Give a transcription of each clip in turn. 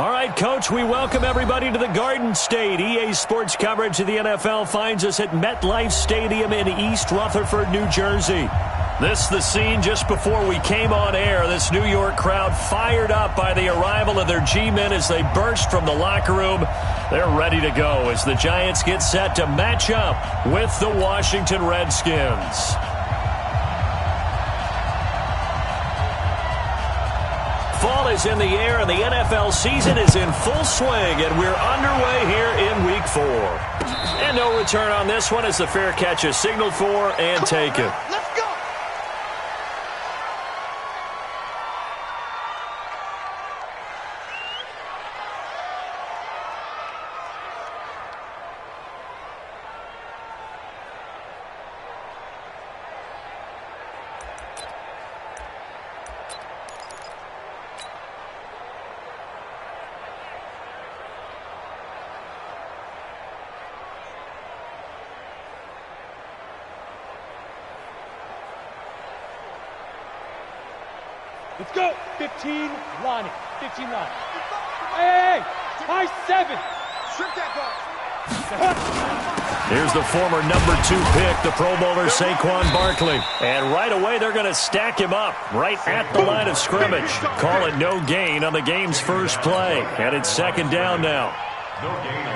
All right, Coach, we welcome everybody to the Garden State. EA Sports coverage of the NFL finds us at MetLife Stadium in East Rutherford, New Jersey. This is the scene just before we came on air. This New York crowd fired up by the arrival of their G-men as they burst from the locker room. They're ready to go as the Giants get set to match up with the Washington Redskins. Fall is in the air, and the NFL season is in full swing, and we're underway here in Week 4. And no return on this one as the fair catch is signaled for and taken. Let's go! Let's go. 15, Lonnie. 15, Lonnie. Hey, high 7. Strip that ball. Here's the former number 2 pick, the Pro Bowler Saquon Barkley. And right away, they're going to stack him up right at the line of scrimmage. Call it no gain on the game's first play. And it's second down now.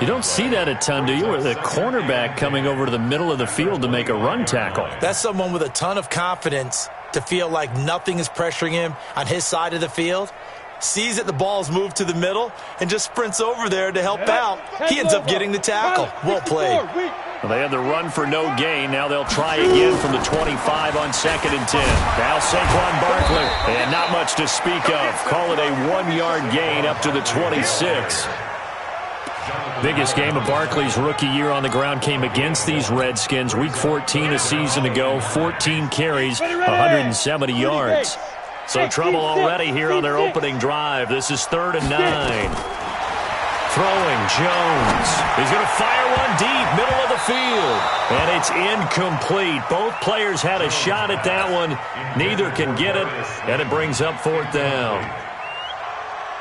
You don't see that a ton, do you? With a cornerback coming over to the middle of the field to make a run tackle. That's someone with a ton of confidence to feel like nothing is pressuring him on his side of the field. Sees that the ball's moved to the middle and just sprints over there to help out. He ends up getting the tackle. Well played. Well, they had the run for no gain. Now they'll try again from the 25 on 2nd and 10. Now Saquon Barkley. And not much to speak of. Call it a 1-yard gain up to the 26. Biggest game of Barkley's rookie year on the ground came against these Redskins. Week 14 a season ago, 14 carries, 170 yards. So trouble already here on their opening drive. This is 3rd and 9. Throwing, Jones. He's going to fire one deep, middle of the field. And it's incomplete. Both players had a shot at that one. Neither can get it, and it brings up 4th down.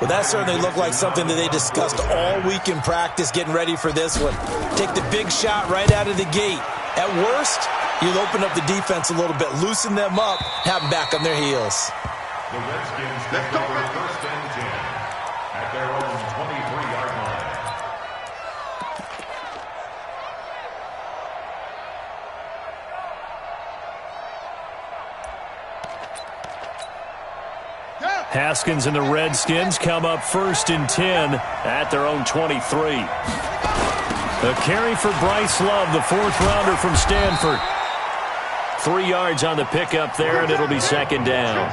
Well, that certainly looked like something that they discussed all week in practice getting ready for this one. Take the big shot right out of the gate. At worst, you'll open up the defense a little bit, loosen them up, have them back on their heels. The Redskins take over 1st and 10 at their own 23-yard line. Haskins and the Redskins come up 1st and 10 at their own 23. A carry for Bryce Love, the 4th-rounder from Stanford. 3 yards on the pickup there, and it'll be 2nd down.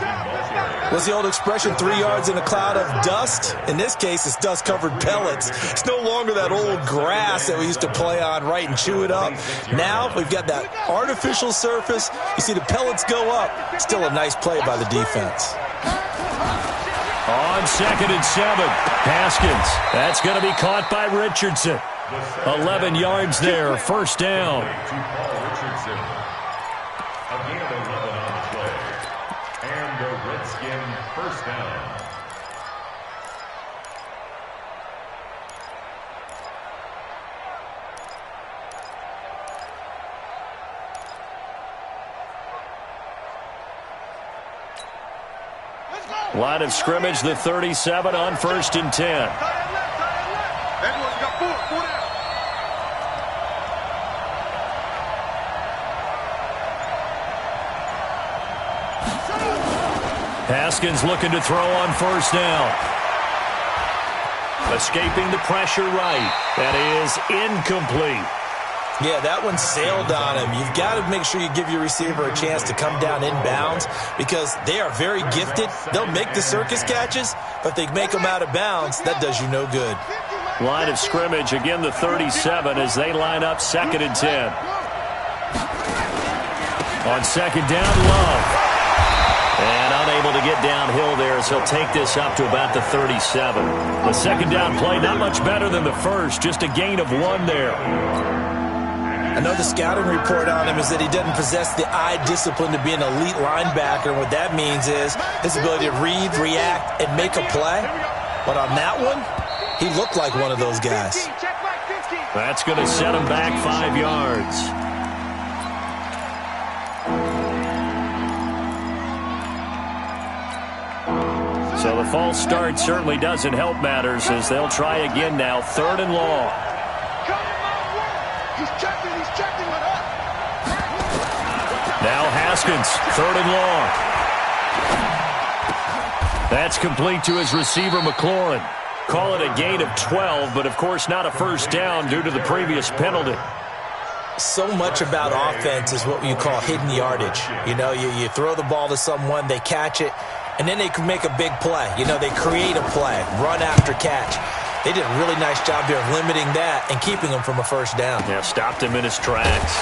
What's the old expression, 3 yards in a cloud of dust? In this case, it's dust-covered pellets. It's no longer that old grass that we used to play on, right, and chew it up. Now we've got that artificial surface. You see the pellets go up. Still a nice play by the defense. On 2nd and 7, Haskins. That's going to be caught by Richardson. 11 yards there, 1st down. Again, 11 on the play. And the Redskin 1st down. Line of scrimmage, the 37 on 1st and 10. Haskins looking to throw on 1st down. Escaping the pressure right. That is incomplete. Yeah, that one sailed on him. You've got to make sure you give your receiver a chance to come down inbounds because they are very gifted. They'll make the circus catches, but they make them out of bounds. That does you no good. Line of scrimmage, again the 37 as they line up 2nd and 10. On 2nd down, Love. And unable to get downhill there as he'll take this up to about the 37. The 2nd down play, not much better than the first, just a gain of 1 there. Another scouting report on him is that he doesn't possess the eye discipline to be an elite linebacker. And what that means is his ability to read, react, and make a play. But on that one, He looked like one of those guys. That's going to set him back 5 yards. So the false start certainly doesn't help matters as they'll try again now, 3rd and long. Now Haskins, 3rd and long. That's complete to his receiver, McLaurin. Call it a gain of 12, but of course not a first down due to the previous penalty. So much about offense is what you call hidden yardage. You know, you throw the ball to someone, they catch it, and then they can make a big play. You know, they create a play, run after catch. They did a really nice job there of limiting that and keeping him from a first down. Yeah, stopped him in his tracks.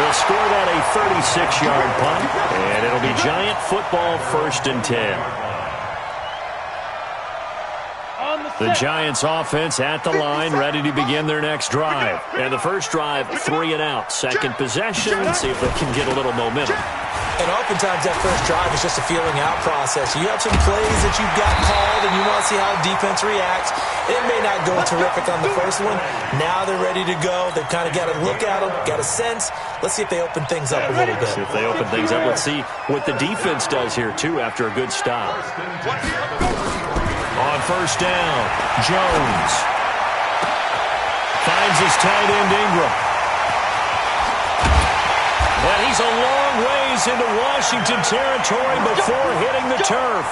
They'll score that a 36-yard punt, and it'll be Giant football 1st and 10. The Giants offense at the line, ready to begin their next drive. And the first drive, 3 and out. Second possession, see if they can get a little momentum. And oftentimes that first drive is just a feeling out process. You have some plays that you've got called and you want to see how the defense reacts. It may not go terrific on the first one. Now they're ready to go. They've kind of got to look at them, got a sense. Let's see if they open things up a little bit. See if they open things up. Let's see what the defense does here, too, after a good stop. On first down, Jones finds his tight end Ingram. And he's a long ways into Washington territory before hitting the turf.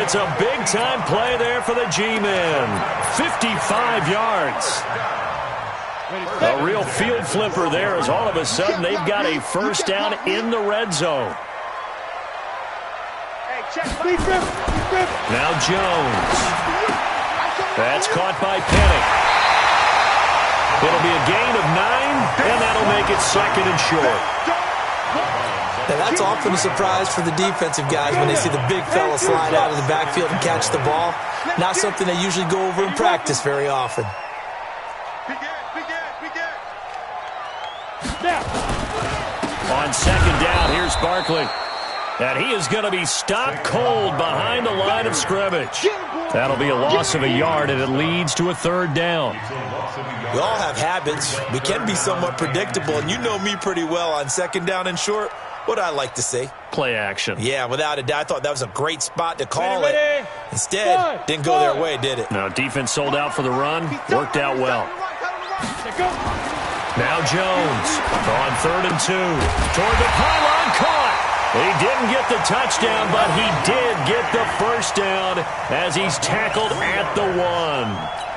It's a big-time play there for the G-men. 55 yards. A real field flipper there as all of a sudden they've got a first down in the red zone. Now Jones. That's caught by Penny. It'll be a gain of 9, and that'll make it 2nd and short. Now that's often a surprise for the defensive guys when they see the big fella slide out of the backfield and catch the ball. Not something they usually go over in practice very often. On 2nd down, here's Barkley. And he is going to be stopped cold behind the line of scrimmage. That'll be a loss of a yard, and it leads to a 3rd down. We all have habits. We can be somewhat predictable, and you know me pretty well on 2nd down and short. What I like to say? Play action. Yeah, without a doubt. I thought that was a great spot to call it. Instead, didn't go their way, did it? No, defense sold out for the run. Worked out well. Now Jones on 3rd and 2. Toward the pylon, caught. He didn't get the touchdown, but he did get the first down as he's tackled at the 1.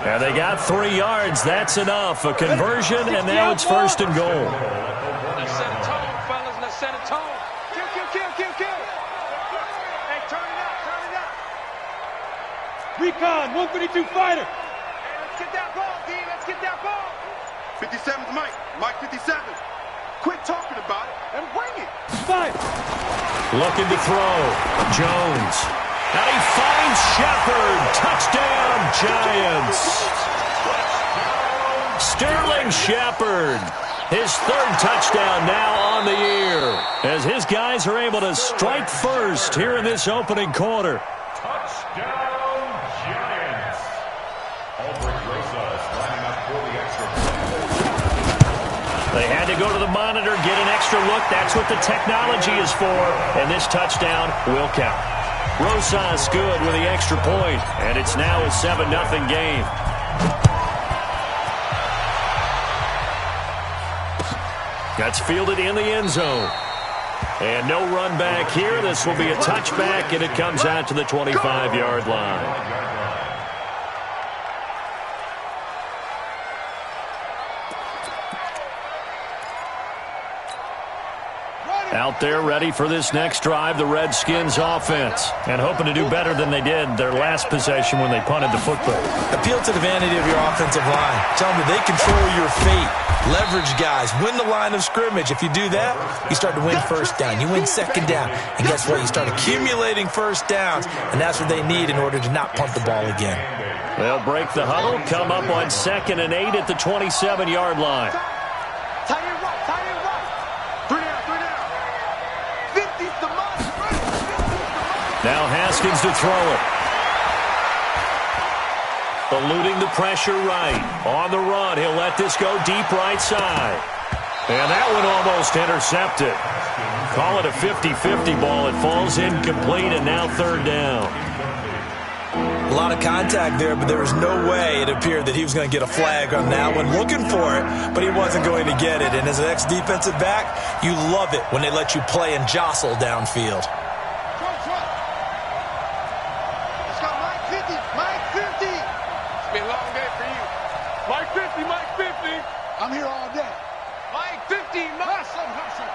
And they got 3 yards. That's enough. A conversion, and now it's 1st and goal. Let's set a tone, fellas. Let's set a tone. Kill. Hey, turn it up. Recon, 152 fighter. Hey, let's get that ball, D. Let's get that ball. 57's Mike. Mike 57. Quit talking about it and bring it. 5. Looking to throw. Jones. And he finds Shepard. Touchdown, Giants. Sterling Shepard. His 3rd touchdown now on the year as his guys are able to strike first here in this opening quarter. Touchdown, Giants. Albert Rosas lining up for the extra point. They had to go to the monitor, get an extra look. That's what the technology is for, and this touchdown will count. Rosas good with the extra point, and it's now a 7-0 game. That's fielded in the end zone. And no run back here. This will be a touchback, and it comes out to the 25-yard line. Out there ready for this next drive, the Redskins offense. And hoping to do better than they did their last possession when they punted the football. Appeal to the vanity of your offensive line. Tell them that they control your fate. Leverage guys. Win the line of scrimmage. If you do that, you start to win first down. You win 2nd down. And guess what? You start accumulating first downs. And that's what they need in order to not punt the ball again. They'll break the huddle, come up on 2nd and 8 at the 27-yard line. Tight end right. 3 down. 50's the money. Now Haskins to throw it. Eluding the pressure right. On the run, he'll let this go deep right side. And that one almost intercepted. Call it a 50-50 ball. It falls incomplete, and now third down. A lot of contact there, but there was no way it appeared that he was going to get a flag on that one. Looking for it, but he wasn't going to get it. And as an ex-defensive back, you love it when they let you play and jostle downfield. Let's go, Mike 50. Mike 50. It's been a long day for you. Mike 50, Mike 50. I'm here all day. Mike 50, Mike. Hustle.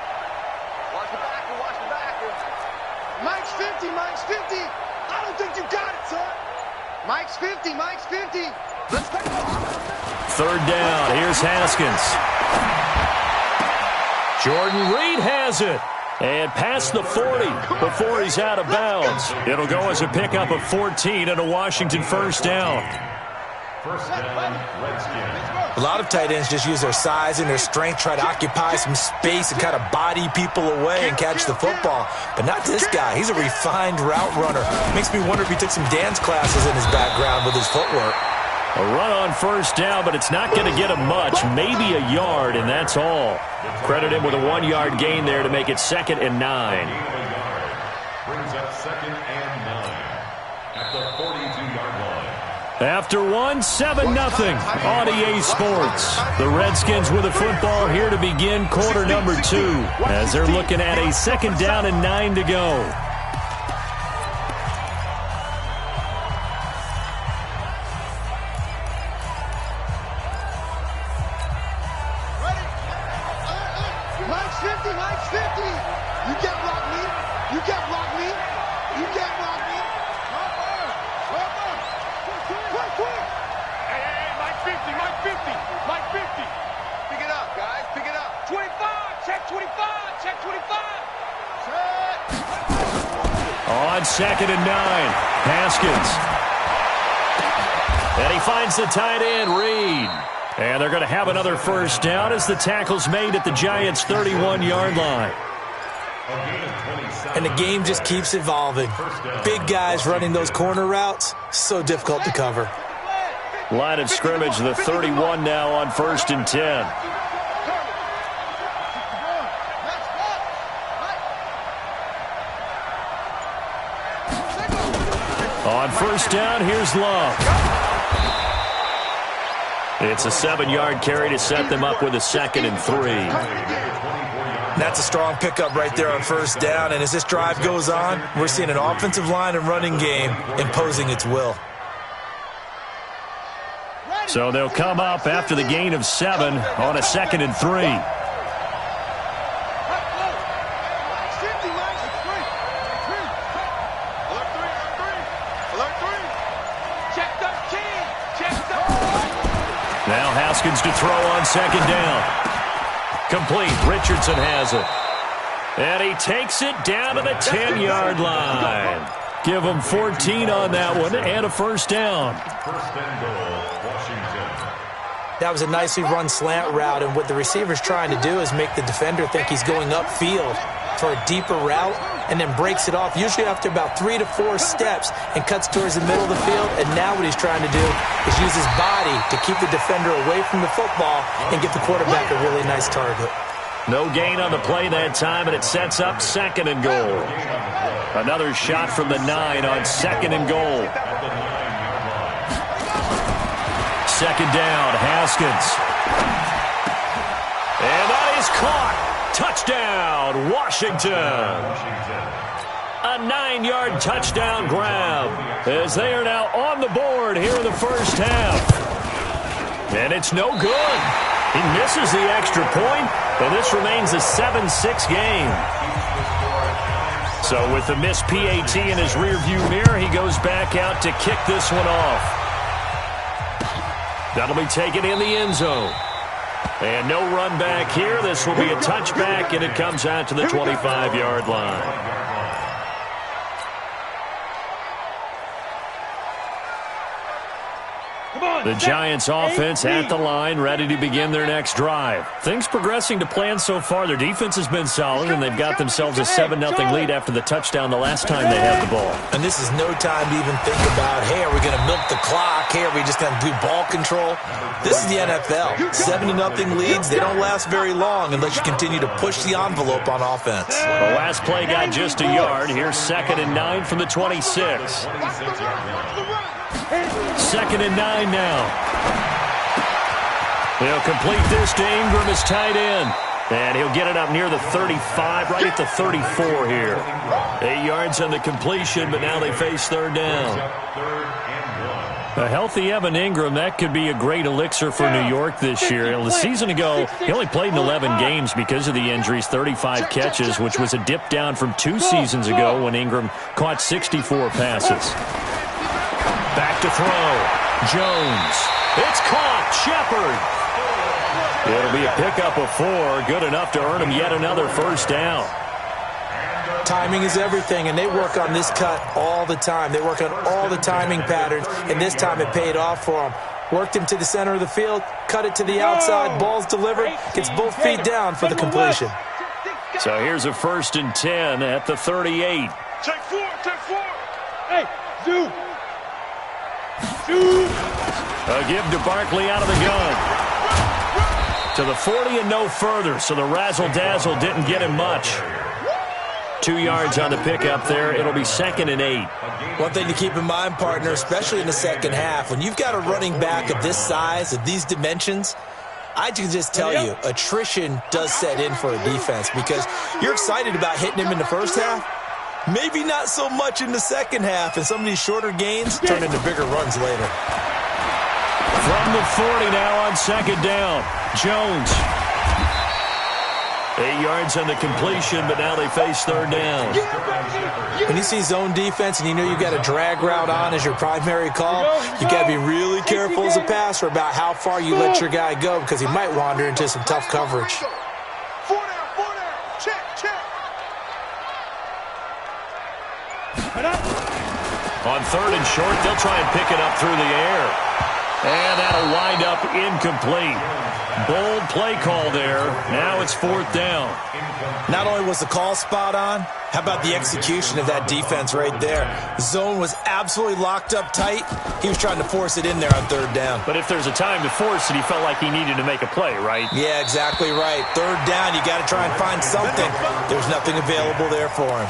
Watch the backer, watch the backer. Mike's 50. Mike's 50. I don't think you got it, son. Mike's 50. Mike's 50. Let's go. Third down. Here's Haskins. Jordan Reed has it. And past the 40 before he's out of bounds. It'll go as a pickup of 14 and a Washington first down. First down, Redskins. A lot of tight ends just use their size and their strength, try to occupy some space and kind of body people away and catch the football. But not this guy. He's a refined route runner. Makes me wonder if he took some dance classes in his background with his footwork. A run on first down, but it's not going to get him much. Maybe a yard, and that's all. Credit him with a 1-yard gain there to make it 2nd and 9. Brings up 2nd and 9 at the 42-yard line. After 1, 7-0 on EA Sports. The Redskins with the football here to begin quarter number 2 as they're looking at a 2nd down and 9 to go. Mike's 50. Mike's 50. You can't block me. You can't block me. You can't block me. Quick. Hey, Mike 50, Mike 50, Mike 50. Pick it up, guys, pick it up. 25, check 25, check 25. On 2nd and 9, Haskins. And he finds the tight end, Reed. And they're going to have another first down as the tackle's made at the Giants' 31-yard line. And the game just keeps evolving. Big guys running those corner routes, so difficult to cover. Line of scrimmage, the 31 now on 1st and 10. On first down, here's Love. It's a 7-yard carry to set them up with a 2nd and 3. That's a strong pickup right there on first down. And as this drive goes on, we're seeing an offensive line and running game imposing its will. So they'll come up after the gain of 7 on a 2nd and 3. Now Haskins to throw on 2nd down. Complete. Richardson has it. And he takes it down to the 10-yard line. Give him 14 on that one and a first down. First and goal, Washington. That was a nicely run slant route, and what the receiver's trying to do is make the defender think he's going upfield for a deeper route and then breaks it off, usually after about 3 to 4 steps, and cuts towards the middle of the field. And now what he's trying to do is use his body to keep the defender away from the football and give the quarterback a really nice target. No gain on the play that time, and it sets up 2nd and goal. Another shot from the 9 on 2nd and goal. 2nd down, Haskins. And that is caught. Touchdown, Washington. A 9-yard touchdown grab as they are now on the board here in the first half. And it's no good. He misses the extra point, and this remains a 7-6 game. So with the missed PAT in his rearview mirror, he goes back out to kick this one off. That'll be taken in the end zone. And no run back here. This will be a touchback, and it comes out to the 25-yard line. The Giants offense at the line, ready to begin their next drive. Things progressing to plan so far. Their defense has been solid, and they've got themselves a 7-0 lead after the touchdown the last time they had the ball. And this is no time to even think about, hey, are we going to milk the clock? Hey, are we just going to do ball control? This is the NFL. 7-0 leads, they don't last very long unless you continue to push the envelope on offense. The last play got just a yard. Here's 2nd and 9 from the 26. 2nd and 9 now. He'll complete this to Ingram as tight end. And he'll get it up near the 35, right at the 34 here. 8 yards on the completion, but now they face 3rd down. A healthy Evan Ingram, that could be a great elixir for New York this year. The season ago, he only played in 11 games because of the injuries, 35 catches, which was a dip down from 2 seasons ago when Ingram caught 64 passes. Back to throw. Jones. It's caught. Shepard. It'll be a pickup of 4. Good enough to earn him yet another 1st down. Timing is everything, and they work on this cut all the time. They work on all the timing patterns, and this time it paid off for them. Worked him to the center of the field, cut it to the outside, ball's delivered, gets both feet down for the completion. So here's a 1st and 10 at the 38. Take 4, take 4. Hey, Zoo. Zoo. A give to Barkley out of the gun. To the 40 and no further, so the razzle-dazzle didn't get him much. 2 yards on the pickup there. It'll be 2nd and 8. One thing to keep in mind, partner, especially in the second half, when you've got a running back of this size, of these dimensions, I can just tell you, attrition does set in for a defense because you're excited about hitting him in the first half. Maybe not so much in the second half, and some of these shorter gains turn into bigger runs later. From the 40 now on 2nd down. Jones. 8 yards on the completion, but now they face 3rd down. When you see zone defense and you know you've got a drag route on as your primary call, you got to be really careful as a passer about how far you let your guy go because he might wander into some tough coverage. 4 down, check, check. On 3rd and short, they'll try and pick it up through the air. And that'll wind up incomplete. Bold play call there. Now it's 4th down. Not only was the call spot on, how about the execution of that defense right there? The zone was absolutely locked up tight. He was trying to force it in there on 3rd down. But if there's a time to force it, he felt like he needed to make a play, right? Yeah, exactly right. 3rd down, you got to try and find something. There's nothing available there for him.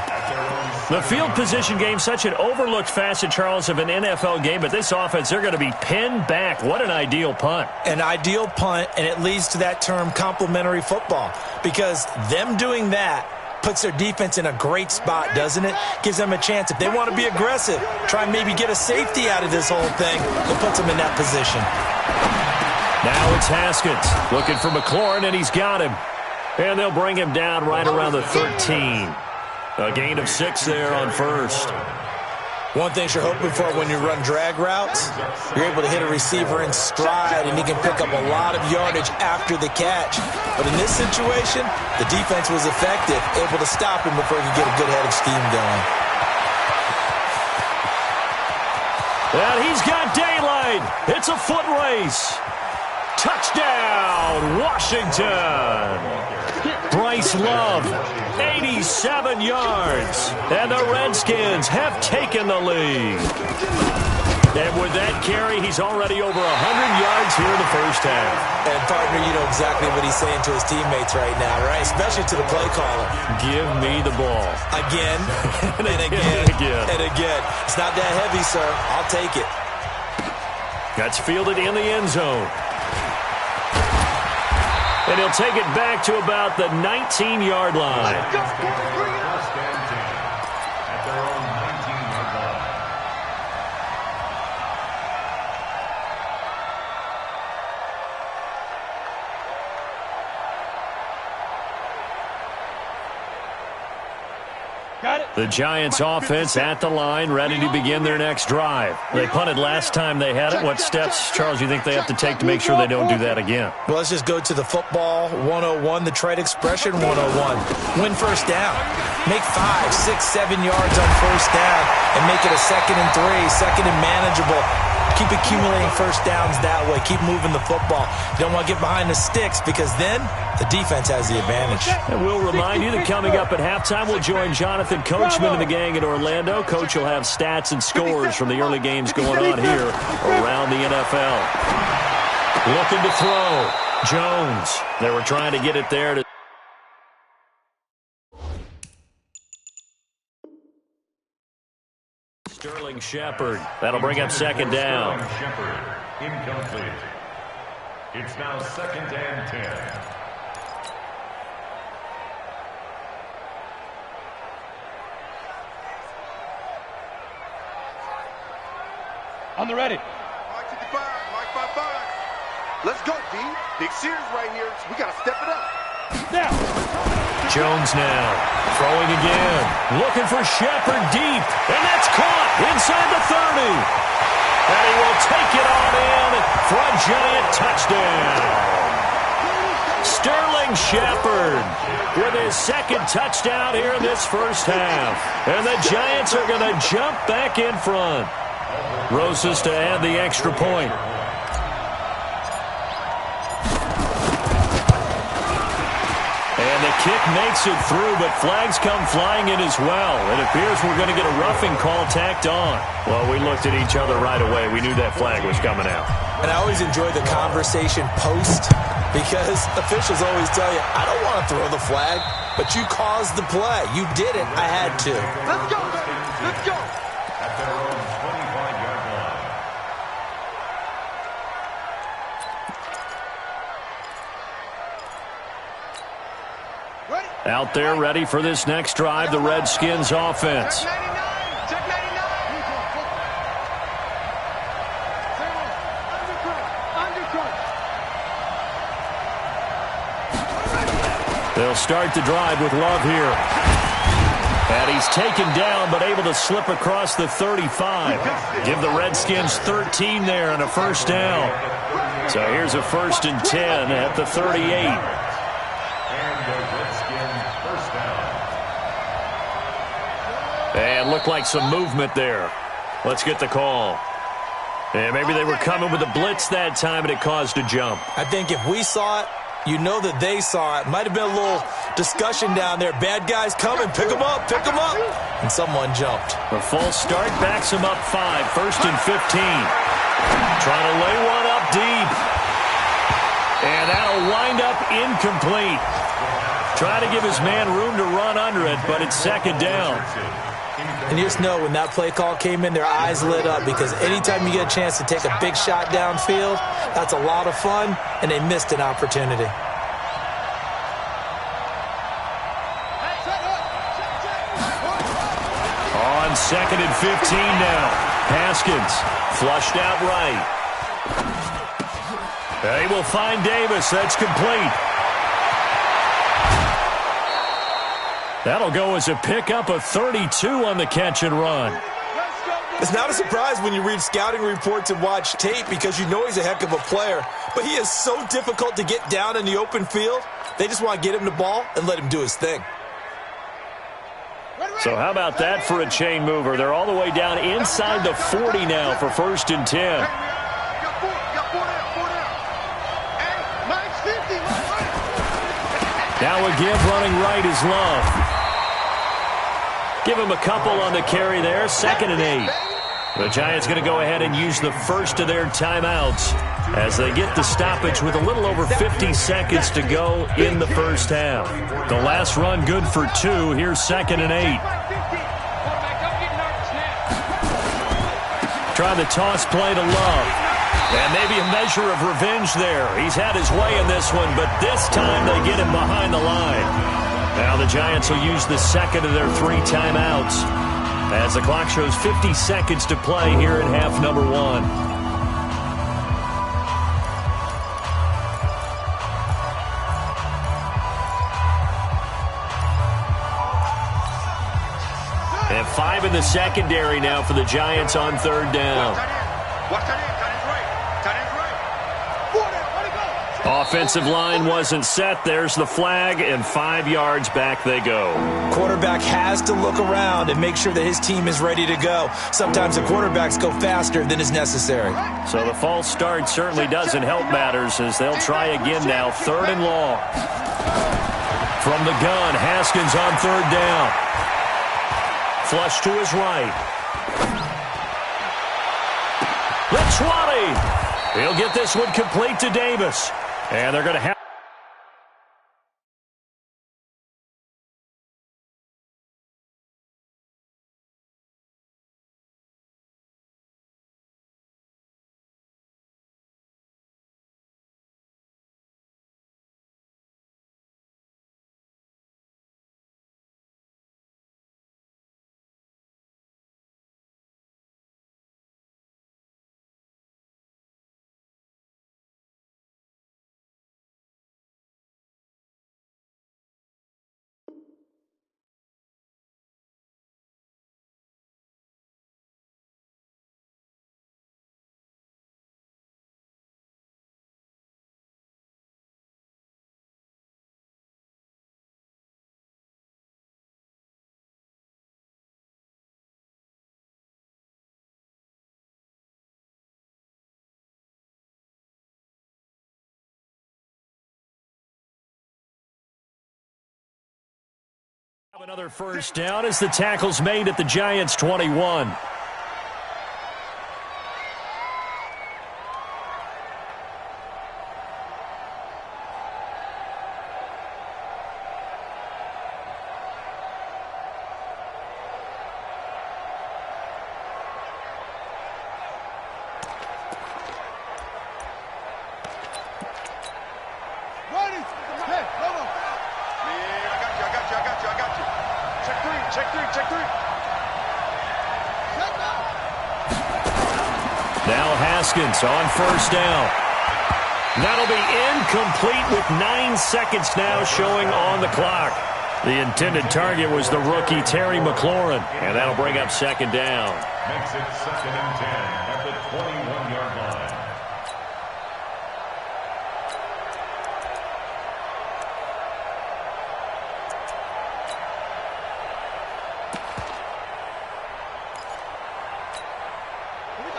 The field position game, such an overlooked facet, Charles, of an NFL game, but this offense, they're going to be pinned back. What an ideal punt. An ideal punt, and it leads to that term complementary football, because them doing that puts their defense in a great spot, doesn't it? Gives them a chance. If they want to be aggressive, try and maybe get a safety out of this whole thing, it puts them in that position. Now it's Haskins looking for McLaurin, and he's got him. And they'll bring him down right around the 13. A gain of 6 there on 1st. One thing you're hoping for when you run drag routes, you're able to hit a receiver in stride, and he can pick up a lot of yardage after the catch. But in this situation, the defense was effective, able to stop him before he could get a good head of steam going. And he's got daylight. It's a foot race. Touchdown, Washington. Bryce Love, 87 yards. And the Redskins have taken the lead. And with that carry, he's already over 100 yards here in the first half. And, partner, you know exactly what he's saying to his teammates right now, right? Especially to the play caller. Give me the ball. Again, and again, and again. It's not that heavy, sir. I'll take it. That's fielded in the end zone. And he'll take it back to about the 19-yard line. At their own 19-yard line. Got it. The Giants offense at the line, ready to begin their next drive. They punted last time they had it. What steps, Charles, you think they have to take to make sure they don't do that again? Well, let's just go to the football 101, the trade expression 101. Win first down. Make 5, 6, 7 yards on first down and make it a 2nd and 3, 2nd and manageable. Keep accumulating first downs that way. Keep moving the football. You don't want to get behind the sticks because then the defense has the advantage. And we'll remind you that coming up at halftime, we'll join Jonathan Coachman and the gang in Orlando. Coach will have stats and scores from the early games going on here around the NFL. Looking to throw. Jones. They were trying to get it there to Sterling Shepard. That'll bring up second down. Shepard, incomplete. It's now 2nd and 10. On the ready. Mike 55, Mike 55. Let's go, D. Big series right here. So we got to step it up. Now. Jones now. Throwing again. Looking for Shepard deep. And that's caught inside the 30. And he will take it on in for a Giant touchdown. Sterling Shepard with his second touchdown here in this first half. And the Giants are going to jump back in front. Rosas to add the extra point. And the kick makes it through, but flags come flying in as well. It appears we're going to get a roughing call tacked on. Well, we looked at each other right away. We knew that flag was coming out. And I always enjoy the conversation post because officials always tell you, I don't want to throw the flag, but you caused the play. You did it. I had to. Let's go, baby. Let's go. At their own 25-yard line. Out there ready for this next drive, the Redskins offense. Check 99. Check 99. They'll start the drive with Love here. And he's taken down, but able to slip across the 35. Give the Redskins 13 there and a first down. So here's a 1st and 10 at the 38. And the Redskins first down. And looked like some movement there. Let's get the call. And maybe they were coming with a blitz that time and it caused a jump. I think if we saw it, you know that they saw it. Might have been a little discussion down there. Bad guys coming. Pick them up. Pick them up. And someone jumped. The false start backs him up 5. 1st and 15. Trying to lay one up deep. And that'll wind up incomplete. Trying to give his man room to run under it, but it's second down. And you just know when that play call came in, their eyes lit up because anytime you get a chance to take a big shot downfield, that's a lot of fun, and they missed an opportunity. On 2nd and 15 now. Haskins flushed out right. They will find Davis. That's complete. That'll go as a pickup of 32 on the catch and run. It's not a surprise when you read scouting reports and watch tape because you know he's a heck of a player. But he is so difficult to get down in the open field. They just want to get him the ball and let him do his thing. So how about that for a chain mover? They're all the way down inside the 40 now for 1st and 10. Now again running right is Love. Give him a couple on the carry there. 2nd and 8. The Giants going to go ahead and use the first of their timeouts as they get the stoppage with a little over 50 seconds to go in the first half. The last run good for 2. Here's 2nd and 8. Try the toss play to Love. And maybe a measure of revenge there. He's had his way in this one, but this time they get him behind the line. Now the Giants will use the second of their 3 timeouts as the clock shows 50 seconds to play here in half number 1. And 5 in the secondary now for the Giants on 3rd down. Watch that in. Tight end right. Tight end right. 4 down. Let it go. Offensive line wasn't set. There's the flag, and 5 yards back they go. Quarterback has to look around and make sure that his team is ready to go. Sometimes the quarterbacks go faster than is necessary. So the false start certainly doesn't help matters as they'll try again now. 3rd and long. From the gun, Haskins on 3rd down. Flush to his right. The 20. He'll get this one complete to Davis. And they're going to have... Another first down as the tackle's made at the Giants' 21. Now Haskins on first down. That'll be incomplete with 9 seconds now showing on the clock. The intended target was the rookie Terry McLaurin, and that'll bring up 2nd down. Makes it 2nd and 10 at the 21-yard line.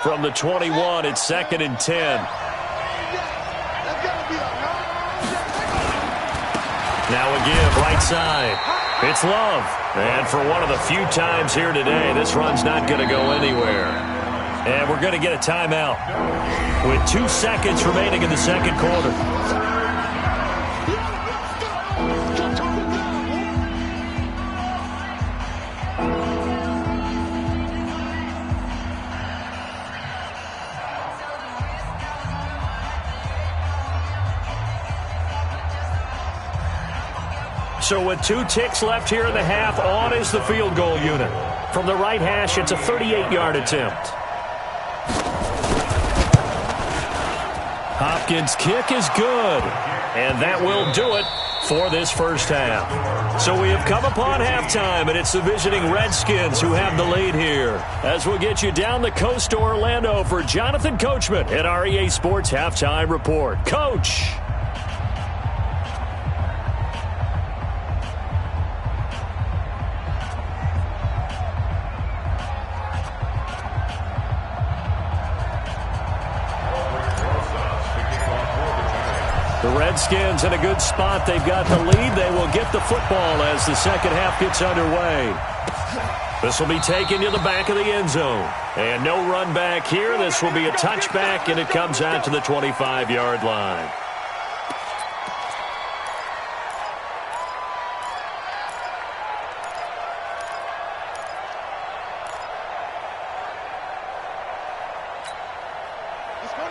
From the 21, it's 2nd and 10. Now again, right side. It's Love. And for one of the few times here today, this run's not going to go anywhere. And we're going to get a timeout with 2 seconds remaining in the 2nd quarter. So with 2 ticks left here in the half, on is the field goal unit. From the right hash, it's a 38-yard attempt. Hopkins' kick is good. And that will do it for this first half. So we have come upon halftime, and it's the visiting Redskins who have the lead here. As we'll get you down the coast to Orlando for Jonathan Coachman at our EA Sports Halftime Report. Coach! The Redskins in a good spot. They've got the lead. They will get the football as the second half gets underway. This will be taken to the back of the end zone. And no run back here. This will be a touchback, and it comes out to the 25-yard line.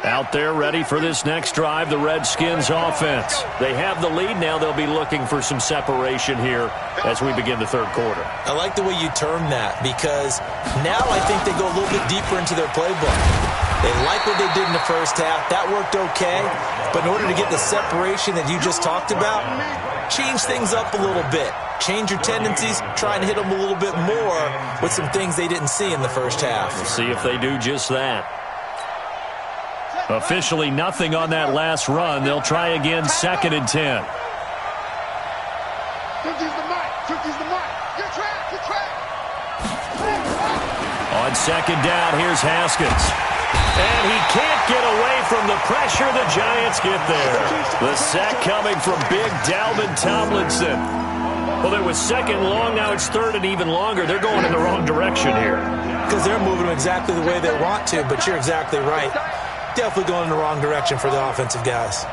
Out there ready for this next drive, the Redskins offense. They have the lead now. They'll be looking for some separation here as we begin the 3rd quarter. I like the way you term that because now I think they go a little bit deeper into their playbook. They like what they did in the first half. That worked okay. But in order to get the separation that you just talked about, change things up a little bit. Change your tendencies, try and hit them a little bit more with some things they didn't see in the first half. We'll see if they do just that. Officially nothing on that last run. They'll try again, 2nd and 10. 50's the mark. 50's the mark. Good track. Good track. On 2nd down, here's Haskins. And he can't get away from the pressure. The Giants get there. The sack coming from big Dalvin Tomlinson. Well, it was 2nd long. Now it's 3rd and even longer. They're going in the wrong direction here. Because they're moving them exactly the way they want to, but you're exactly right. Definitely going in the wrong direction for the offensive guys.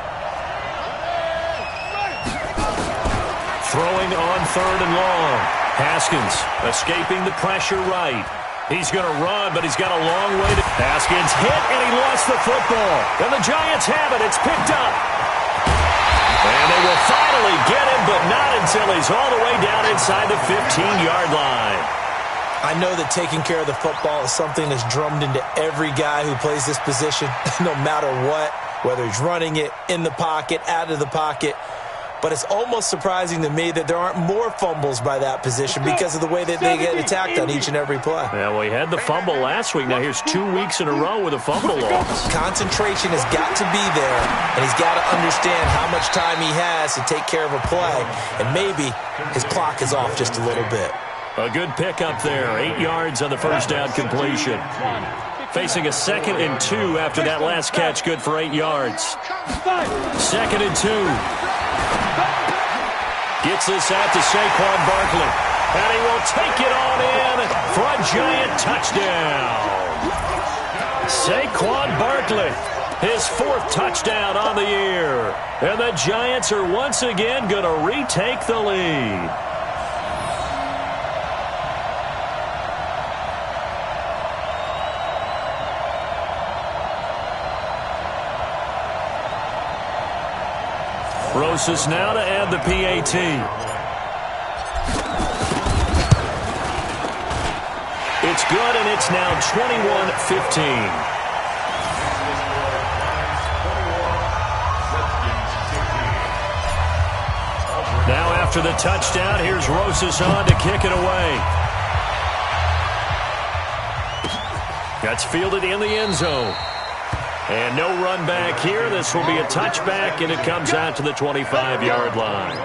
Throwing on 3rd and long. Haskins escaping the pressure right. He's going to run, but he's got a long way to... Haskins hit, and he lost the football. And the Giants have it. It's picked up. And they will finally get him, but not until he's all the way down inside the 15-yard line. I know that taking care of the football is something that's drummed into every guy who plays this position, no matter what, whether he's running it, in the pocket, out of the pocket. But it's almost surprising to me that there aren't more fumbles by that position because of the way that they get attacked on each and every play. Yeah, well, he had the fumble last week. Now here's 2 weeks in a row with a fumble loss. Concentration has got to be there, and he's got to understand how much time he has to take care of a play, and maybe his clock is off just a little bit. A good pickup there. 8 yards on the first down completion. Facing a 2nd and 2 after that last catch. Good for 8 yards. 2nd and 2. Gets this out to Saquon Barkley. And he will take it on in for a Giant touchdown. Saquon Barkley, his 4th touchdown on the year. And the Giants are once again going to retake the lead. Rosas now to add the PAT. It's good, and it's now 21-15. Now after the touchdown, here's Rosas on to kick it away. That's fielded in the end zone. And no run back here. This will be a touchback, and it comes out to the 25-yard line.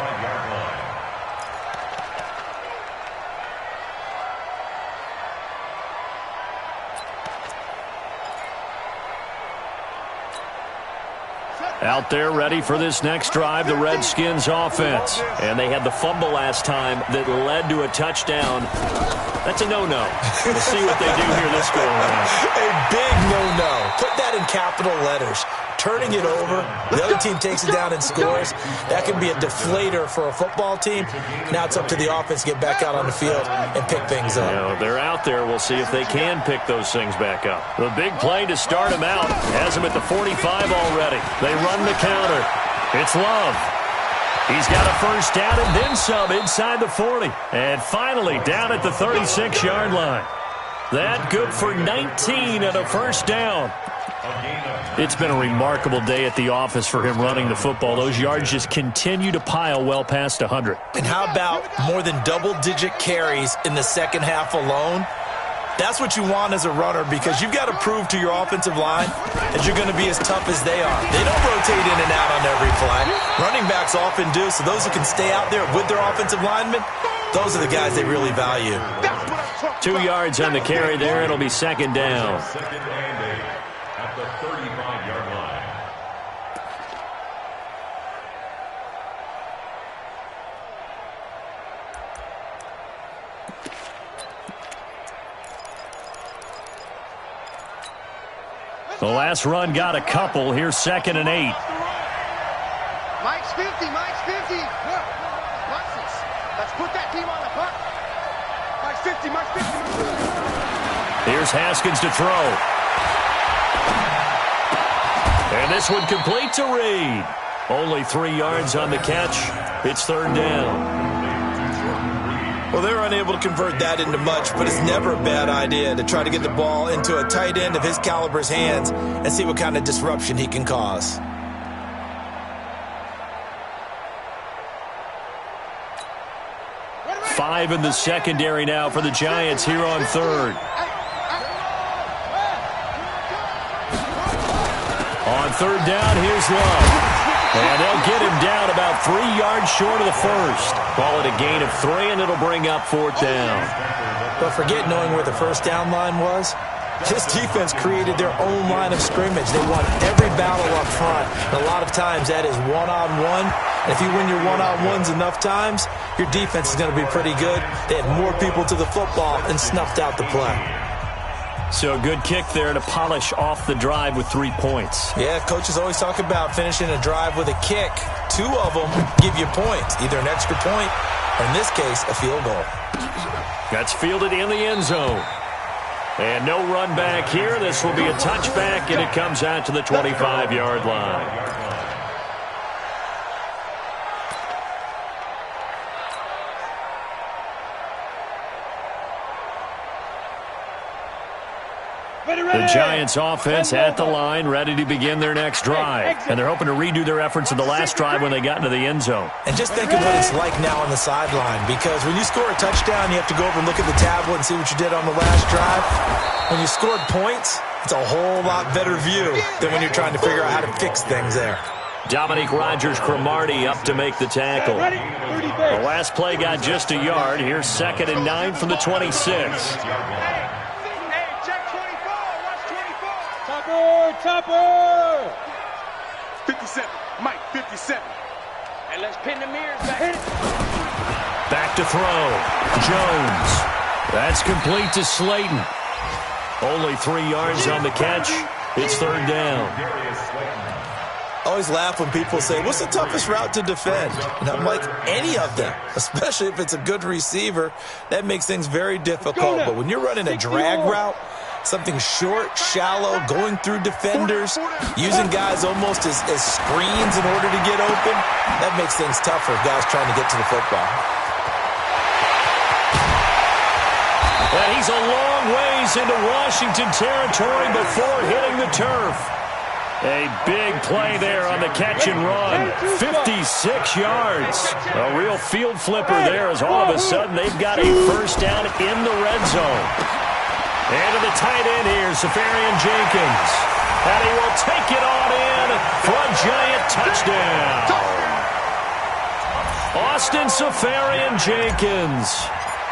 Out there ready for this next drive, the Redskins offense. And they had the fumble last time that led to a touchdown. That's a no-no. We'll see what they do here this go around. A big no-no. Put that in capital letters. Turning it over, the other team takes it down and scores. That can be a deflator for a football team. Now it's up to the offense to get back out on the field and pick things up. You know, they're out there. We'll see if they can pick those things back up. The big play to start him out has him at the 45 already. They run the counter. It's Love. He's got a first down and then some inside the 40. And finally down at the 36-yard line. That good for 19 and a first down. It's been a remarkable day at the office for him running the football. Those yards just continue to pile well past 100. And how about more than double-digit carries in the second half alone? That's what you want as a runner, because you've got to prove to your offensive line that you're going to be as tough as they are. They don't rotate in and out on every play. Running backs often do, so those who can stay out there with their offensive linemen, those are the guys they really value. 2 yards on the carry there. It'll be second down. At the 35-yard line. The last run got a couple. Here's 2nd and 8. Mike's 50. Mike's 50. Look. Watch this. Let's put that team on the clock. Mike's 50. Mike's 50. Here's Haskins to throw. And this one complete to Reed. Only 3 yards on the catch. It's third down. Well, they were unable to convert that into much, but it's never a bad idea to try to get the ball into a tight end of his caliber's hands and see what kind of disruption he can cause. Five in the secondary now for the Giants here on third. On third down, here's Love. And they'll get him down about 3 yards short of the first. Call it a gain of 3, and it'll bring up fourth down. But forget knowing where the first down line was. This defense created their own line of scrimmage. They won every battle up front. And a lot of times that is one-on-one. And if you win your one-on-ones enough times, your defense is going to be pretty good. They had more people to the football and snuffed out the play. So a good kick there to polish off the drive with 3 points. Yeah, coaches always talk about finishing a drive with a kick. 2 of them give you points, either an extra point or, in this case, a field goal. That's fielded in the end zone. And no run back here. This will be a touchback, and it comes out to the 25-yard line. The Giants offense at the line, ready to begin their next drive. And they're hoping to redo their efforts in the last drive when they got into the end zone. And just think of what it's like now on the sideline, because when you score a touchdown, you have to go over and look at the tablet and see what you did on the last drive. When you scored points, it's a whole lot better view than when you're trying to figure out how to fix things there. Dominique Rodgers-Cromartie up to make the tackle. The last play got just a yard. Here's 2nd and 9 from the 26. Topper! 57. Mike, 57. And let's pin the mirrors back. Back to throw. Jones. That's complete to Slayton. Only 3 yards on the catch. It's 3rd down. I always laugh when people say, what's the toughest route to defend? And I'm like, any of them, especially if it's a good receiver. That makes things very difficult. But when you're running a drag route, something short, shallow, going through defenders, using guys almost as screens in order to get open, that makes things tougher if guys trying to get to the football. And he's a long ways into Washington territory before hitting the turf. A big play there on the catch and run. 56 yards. A real field flipper there as all of a sudden they've got a first down in the red zone. And to the tight end here, Safarian Jenkins. And he will take it on in for a giant touchdown. Austin Safarian Jenkins.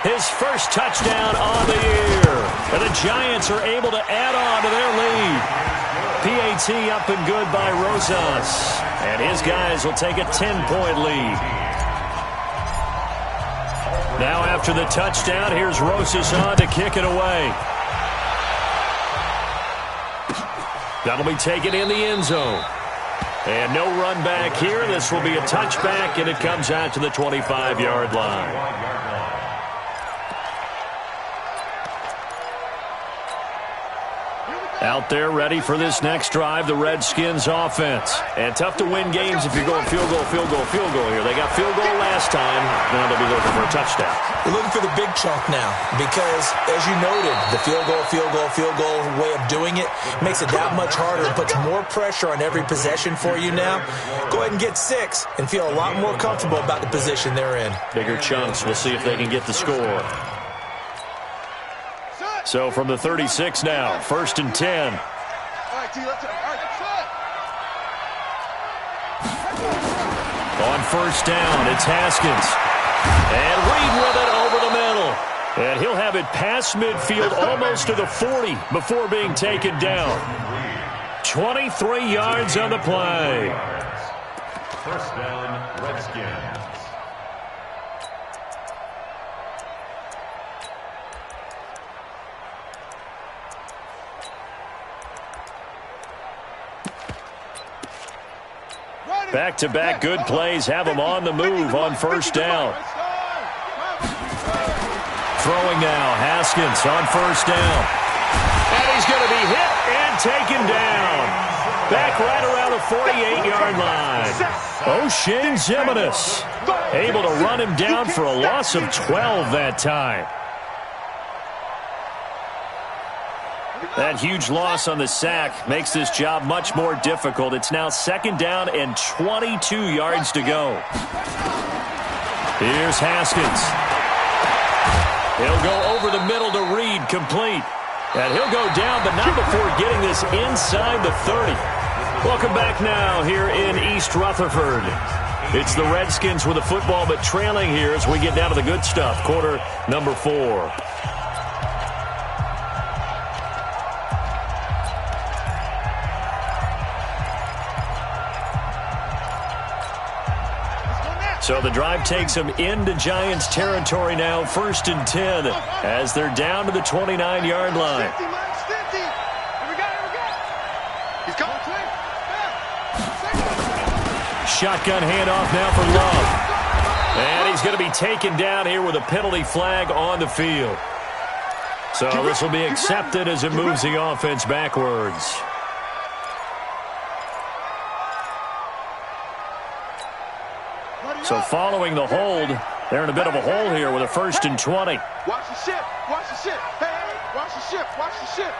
His first touchdown on the year. And the Giants are able to add on to their lead. PAT up and good by Rosas. And his guys will take a 10-point lead. Now after the touchdown, here's Rosas on to kick it away. That'll be taken in the end zone. And no run back here. This will be a touchback, and it comes out to the 25-yard line. Out there ready for this next drive, the Redskins offense. And tough to win games if you're going field goal, field goal, field goal here. They got field goal last time. Now they'll be looking for a touchdown. They're looking for the big chunk now because, as you noted, the field goal way of doing it makes it that much harder. It puts more pressure on every possession for you now. Go ahead and get 6 and feel a lot more comfortable about the position they're in. Bigger chunks. We'll see if they can get the score. So from the 36 now, 1st and 10. On first down, it's Haskins. And Reed with it over the middle. And he'll have it past midfield almost to the 40 before being taken down. 23 yards on the play. First down, Redskins. Back-to-back good plays have him on the move on first down. Throwing now, Haskins on first down. And he's going to be hit and taken down. Back right around the 48-yard line. O'Shane Zimenez able to run him down for a loss of 12 that time. That huge loss on the sack makes this job much more difficult. It's now 2nd down and 22 yards to go. Here's Haskins. He'll go over the middle to Reed, complete. And he'll go down, but not before getting this inside the 30. Welcome back now here in East Rutherford. It's the Redskins with the football, but trailing here as we get down to the good stuff. Quarter number 4. So the drive takes them into Giants territory now, 1st and 10, as they're down to the 29-yard line. 50, minus 50. Here we go. He's coming. Shotgun handoff now for Love. And he's going to be taken down here with a penalty flag on the field. So this will be accepted as it moves the offense backwards. So following the hold, they're in a bit of a hole here with a 1st and 20. Watch the ship. Watch the ship. Hey, watch the ship. Watch the ship.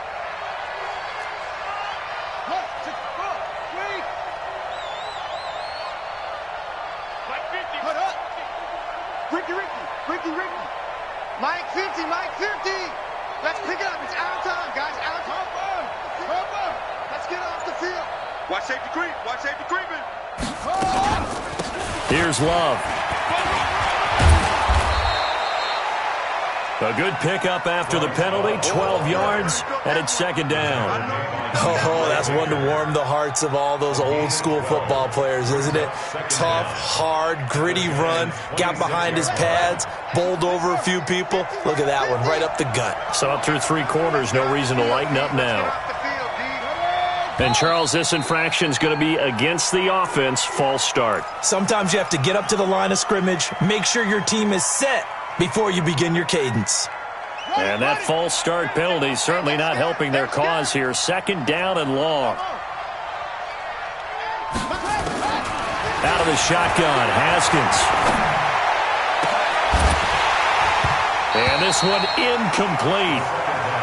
Ricky. Mike 50. Let's pick it up. It's out of time, guys. Out of time. Let's get off the field. Watch safety creeping. Here's Love. A good pickup after the penalty, 12 yards, and it's 2nd down. Oh, that's one to warm the hearts of all those old-school football players, isn't it? Tough, hard, gritty run, got behind his pads, bowled over a few people. Look at that one, right up the gut. So up through 3 quarters, no reason to lighten up now. And, Charles, this infraction's going to be against the offense, false start. Sometimes you have to get up to the line of scrimmage, make sure your team is set before you begin your cadence. And that false start penalty certainly not helping their cause here. 2nd down and long. Out of the shotgun, Haskins. And this one incomplete.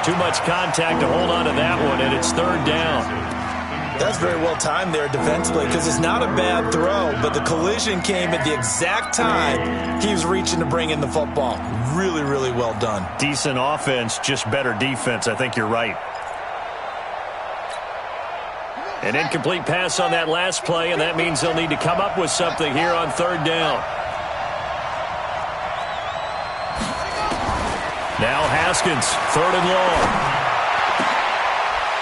Too much contact to hold on to that one, and it's 3rd down. That's very well timed there defensively because it's not a bad throw, but the collision came at the exact time he was reaching to bring in the football. Really, really well done. Decent offense, just better defense. I think you're right. An incomplete pass on that last play, and that means they'll need to come up with something here on 3rd down. Now Haskins, 3rd and long.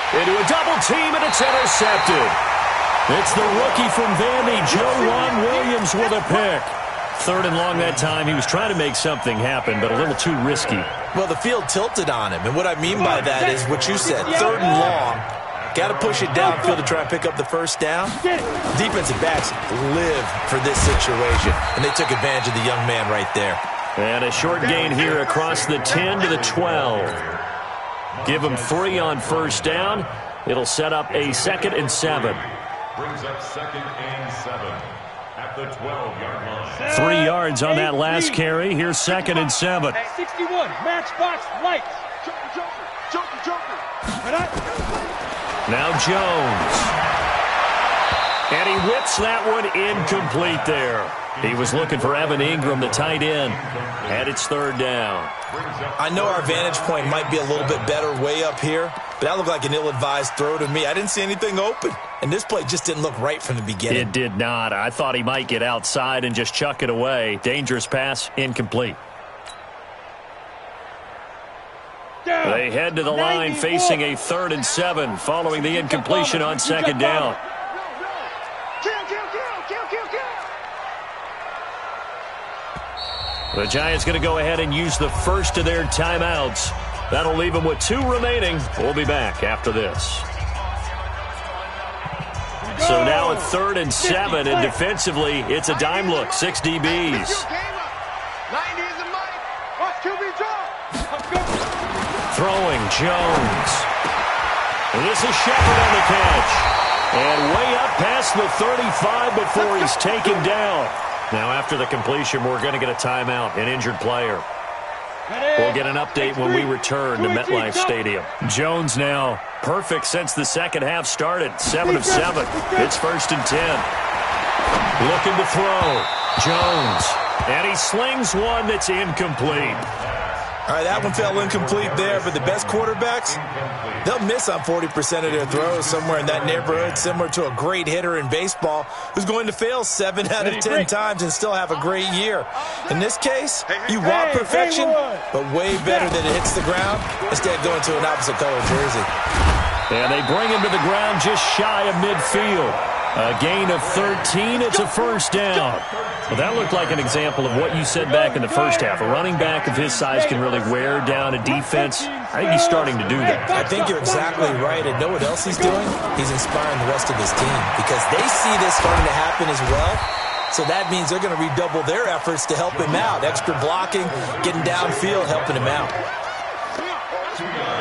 Into a double team, and it's intercepted. It's the rookie from Vandy, Juwan Williams, with a pick. 3rd and long that time. He was trying to make something happen, but a little too risky. Well, the field tilted on him, and what I mean by that is what you said, 3rd and long. Got to push it downfield to try and pick up the 1st down. Defensive backs live for this situation, and they took advantage of the young man right there. And a short gain here across the 10 to the 12. Give them 3 on 1st down. It'll set up a 2nd and 7. Brings up 2nd and 7 at the 12-yard line. 3 yards on that last carry. Here's 2nd and 7. 61, matchbox lights. Joker. Now Jones. And he whips that one incomplete there. He was looking for Evan Ingram, the tight end. And it's 3rd down. I know our vantage point might be a little bit better way up here, but that looked like an ill-advised throw to me. I didn't see anything open, and this play just didn't look right from the beginning. It did not. I thought he might get outside and just chuck it away. Dangerous pass, incomplete. They head to the line facing a 3rd and 7 following the incompletion on 2nd down. The Giants going to go ahead and use the first of their timeouts. That'll leave them with 2 remaining. We'll be back after this. So now at 3rd and 7, and defensively, it's a dime look. 6 DBs. Throwing, Jones. And this is Shepard on the catch. And way up past the 35 before he's taken down. Now after the completion, we're going to get a timeout, an injured player. We'll get an update when we return to MetLife Stadium. Jones now perfect since the second half started. 7 of 7. It's 1st and 10. Looking to throw. Jones. And he slings one that's incomplete. All right, that one fell incomplete there, but the best quarterbacks, they'll miss on 40% of their throws, somewhere in that neighborhood, similar to a great hitter in baseball who's going to fail 7 out of 10 times and still have a great year. In this case, you want perfection, but way better that it hits the ground instead of going to an opposite color jersey. And they bring him to the ground just shy of midfield. A gain of 13. It's a first down. Well, that looked like an example of what you said back in the first half. A running back of his size can really wear down a defense. I think he's starting to do that. I think you're exactly right. And know what else he's doing? He's inspiring the rest of his team because they see this starting to happen as well. So that means they're going to redouble their efforts to help him out. Extra blocking, getting downfield, helping him out.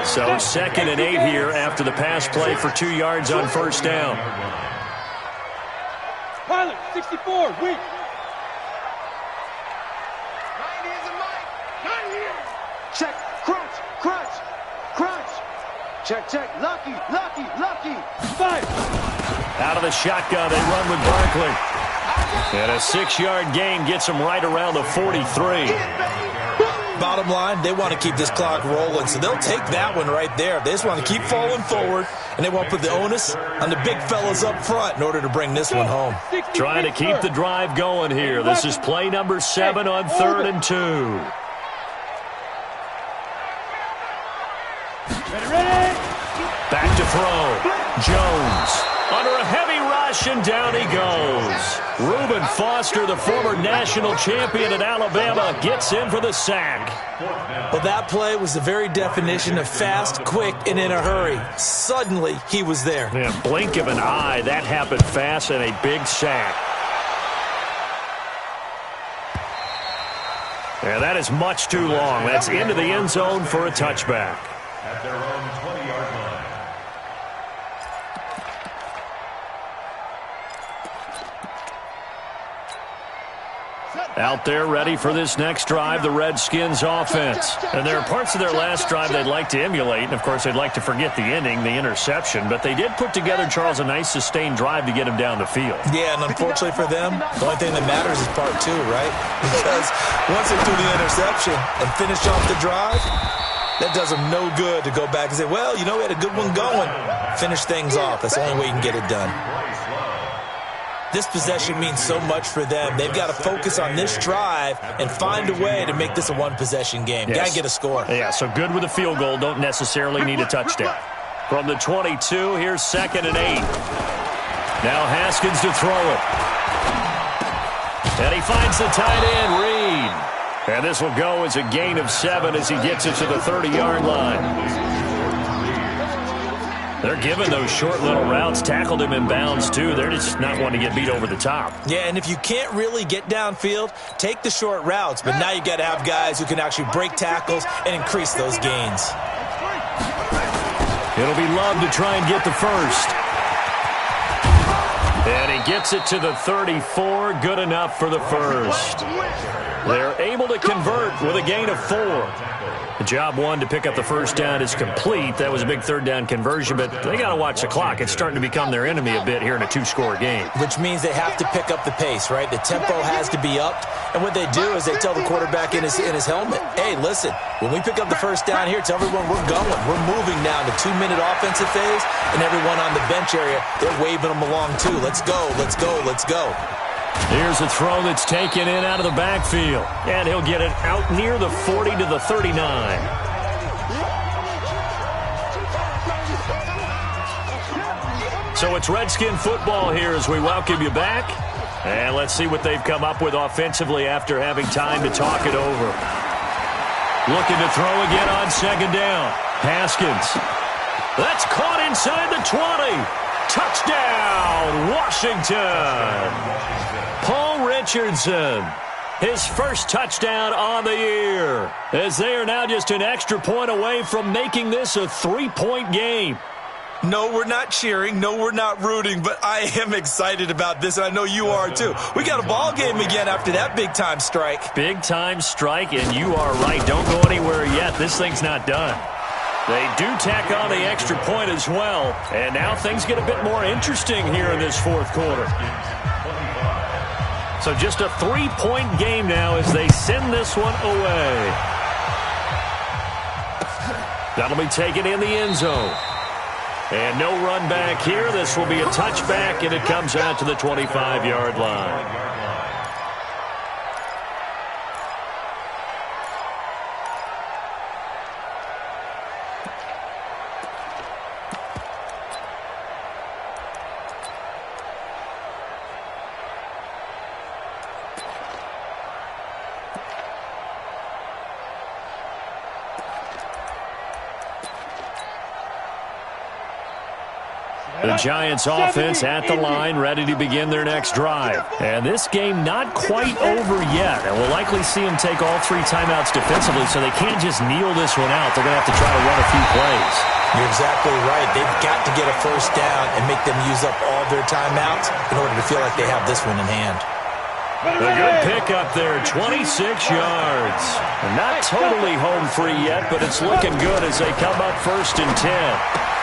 So 2nd and 8 here after the pass play for 2 yards on first down. Pilot, 64, weak. 90 is a mic. 90. Check, crunch, crunch, crunch. Check, check, lucky, lucky, lucky. 5. Out of the shotgun, they run with Barkley. And a 6-yard gain gets them right around the 43. Bottom line, they want to keep this clock rolling, so they'll take that one right there. They just want to keep falling forward, and they want to put the onus on the big fellas up front in order to bring this one home. Trying to keep the drive going here. This is play number 7 on 3rd and 2. Ready? Back to throw. Jones under a heavy rush, and down he goes. Reuben Foster, the former national champion at Alabama, gets in for the sack. Well, that play was the very definition of fast, quick, and in a hurry. Suddenly, he was there. Yeah, blink of an eye, that happened fast, and a big sack. Yeah, that is much too long. That's into the end zone for a touchback. At their own 20-yard line. Out there ready for this next drive, the Redskins offense. And there are parts of their last drive they'd like to emulate. And, of course, they'd like to forget the ending, the interception. But they did put together, Charles, a nice sustained drive to get him down the field. Yeah, and unfortunately for them, the only thing that matters is part 2, right? Because once they do the interception and finish off the drive, that does them no good to go back and say, well, you know, we had a good one going. Finish things off. That's the only way you can get it done. This possession means so much for them. They've got to focus on this drive and find a way to make this a one-possession game. Yes. Got to get a score. Yeah, so good with a field goal. Don't necessarily need a touchdown. From the 22, here's 2nd and 8. Now Haskins to throw it. And he finds the tight end, Reed. And this will go as a gain of 7 as he gets it to the 30-yard line. They're giving those short little routes, tackled him in bounds, too. They're just not wanting to get beat over the top. Yeah, and if you can't really get downfield, take the short routes. But now you got to have guys who can actually break tackles and increase those gains. It'll be Love to try and get the first. And he gets it to the 34. Good enough for the first. They're able to convert with a gain of 4. The job one to pick up the first down is complete. That was a big third down conversion, but they got to watch the clock. It's starting to become their enemy a bit here in a 2-score game. Which means they have to pick up the pace, right? The tempo has to be upped. And what they do is they tell the quarterback in his helmet, hey, listen, when we pick up the first down here, tell everyone we're going. We're moving now to 2-minute offensive phase, and everyone on the bench area, they're waving them along too. Let's go, let's go, let's go. Here's a throw that's taken in out of the backfield. And he'll get it out near the 40 to the 39. So it's Redskin football here as we welcome you back. And let's see what they've come up with offensively after having time to talk it over. Looking to throw again on 2nd down. Haskins. That's caught inside the 20. Touchdown, Washington. Paul Richardson, his first touchdown on the year, as they are now just an extra point away from making this a 3-point game. No, we're not cheering. No, we're not rooting, but I am excited about this, and I know you are too. We got a ball game again after that big-time strike. Big-time strike, and you are right. Don't go anywhere yet. This thing's not done. They do tack on the extra point as well, and now things get a bit more interesting here in this 4th quarter. So just a 3-point game now as they send this one away. That'll be taken in the end zone. And no run back here. This will be a touchback, and it comes out to the 25-yard line. The Giants offense at the line, ready to begin their next drive. And this game not quite over yet. And we'll likely see them take all 3 timeouts defensively, so they can't just kneel this one out. They're going to have to try to run a few plays. You're exactly right. They've got to get a first down and make them use up all their timeouts in order to feel like they have this one in hand. A good pickup there, 26 yards. Not totally home free yet, but it's looking good as they come up 1st and 10.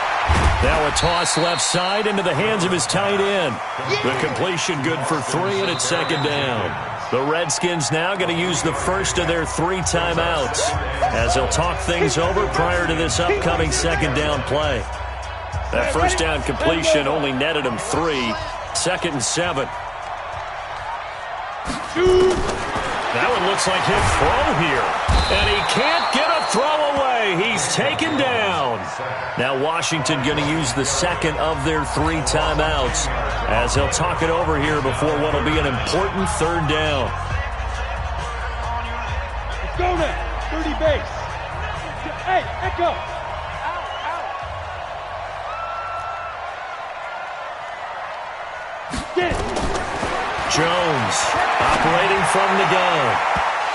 Now a toss left side into the hands of his tight end. The completion good for 3, and it's 2nd down. The Redskins now going to use the first of their 3 timeouts as they'll talk things over prior to this upcoming 2nd down play. That first down completion only netted him 3. 2nd and 7. That one looks like he'll throw here. And he can't get a throw away. He's taken down. Now Washington going to use the 2nd of their 3 timeouts as they'll talk it over here before what will be an important 3rd down. Let's go now. 30 base. Hey, Echo. Get it. Jones operating from the gun.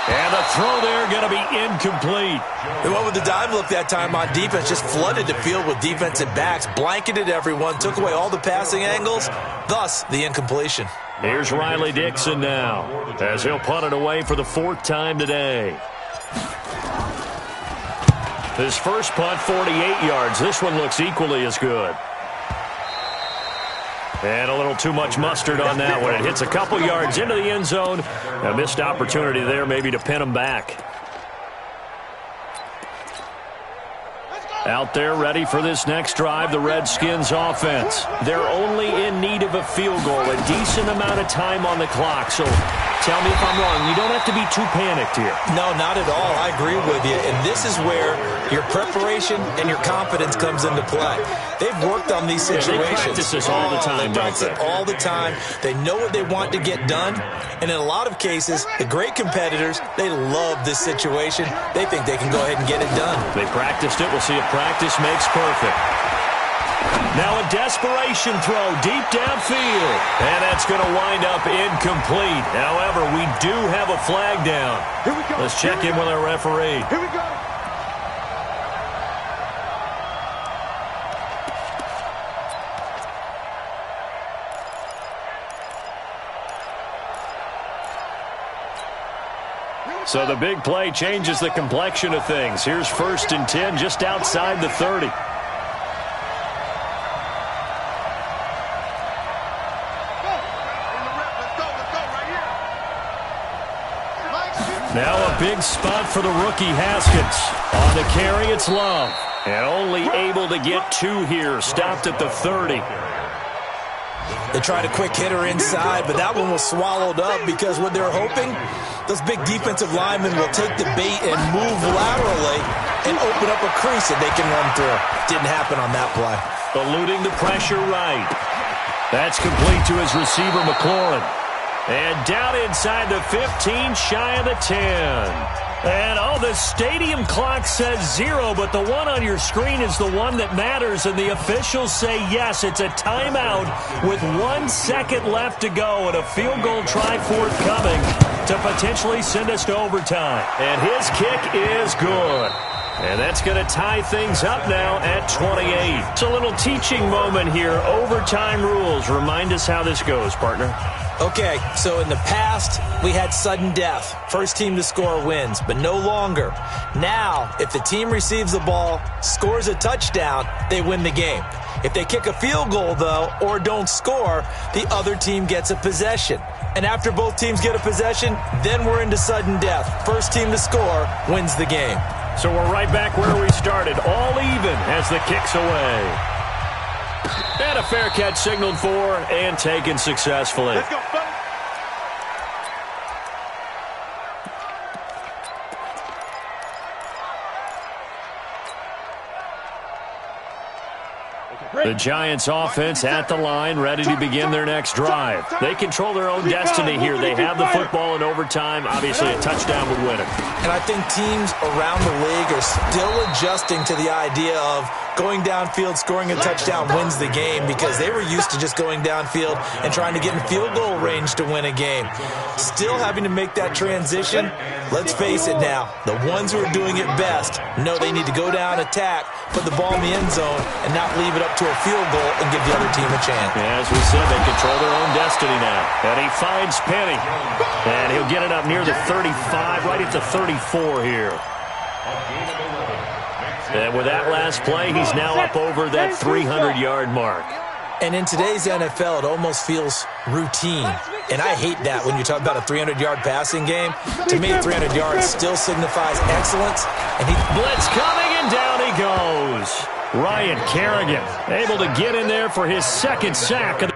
And the throw there going to be incomplete. They went with the dime look that time on defense, just flooded the field with defensive backs, blanketed everyone, took away all the passing angles, thus the incompletion. Here's Riley Dixon now as he'll punt it away for the 4th time today. His first punt, 48 yards. This one looks equally as good. And a little too much mustard on that one. It hits a couple yards into the end zone. A missed opportunity there maybe to pin him back. Out there ready for this next drive, the Redskins offense. They're only in need of a field goal, a decent amount of time on the clock. So tell me if I'm wrong. You don't have to be too panicked here. No, not at all. I agree with you. And this is where your preparation and your confidence comes into play. They've worked on these situations. They practice this all the time, They practice it all the time. They know what they want to get done. And in a lot of cases, the great competitors, they love this situation. They think they can go ahead and get it done. They practiced it. We'll see if practice makes perfect. Now a desperation throw deep downfield. And that's going to wind up incomplete. However, we do have a flag down. Here we go. Let's check in with our referee. Here we go. So the big play changes the complexion of things. Here's 1st and 10 just outside the 30. Now a big spot for the rookie Haskins. On the carry, it's Love. And only able to get 2 here. Stopped at the 30. They tried a quick hitter inside, but that one was swallowed up because what they're hoping, those big defensive linemen will take the bait and move laterally and open up a crease that they can run through. Didn't happen on that play. Eluding the pressure right. That's complete to his receiver, McLaurin. And down inside the 15, shy of the 10. And, the stadium clock says 0, but the one on your screen is the one that matters, and the officials say yes, it's a timeout with 1 second left to go and a field goal try forthcoming to potentially send us to overtime. And his kick is good. And that's going to tie things up now at 28. It's a little teaching moment here. Overtime rules. Remind us how this goes, partner. Okay, so in the past, we had sudden death. First team to score wins, but no longer. Now, if the team receives the ball, scores a touchdown, they win the game. If they kick a field goal, though, or don't score, the other team gets a possession. And after both teams get a possession, then we're into sudden death. First team to score wins the game. So we're right back where we started, all even as the kick's away. And a fair catch signaled for and taken successfully. Let's go, buddy. The Giants offense at the line, ready to begin their next drive. They control their own destiny here. They have the football in overtime. Obviously, a touchdown would win it. And I think teams around the league are still adjusting to the idea of going downfield, scoring a touchdown wins the game, because they were used to just going downfield and trying to get in field goal range to win a game. Still having to make that transition. Let's face it now, the ones who are doing it best know they need to go down, attack, put the ball in the end zone, and not leave it up to a field goal and give the other team a chance. As we said, they control their own destiny now. And he finds Penny. And he'll get it up near the 35, right at the 34 here. And with that last play, he's now up over that 300-yard mark. And in today's NFL, it almost feels routine. And I hate that when you talk about a 300-yard passing game. To me, 300 yards still signifies excellence. And blitz coming, and down he goes. Ryan Kerrigan able to get in there for his second sack.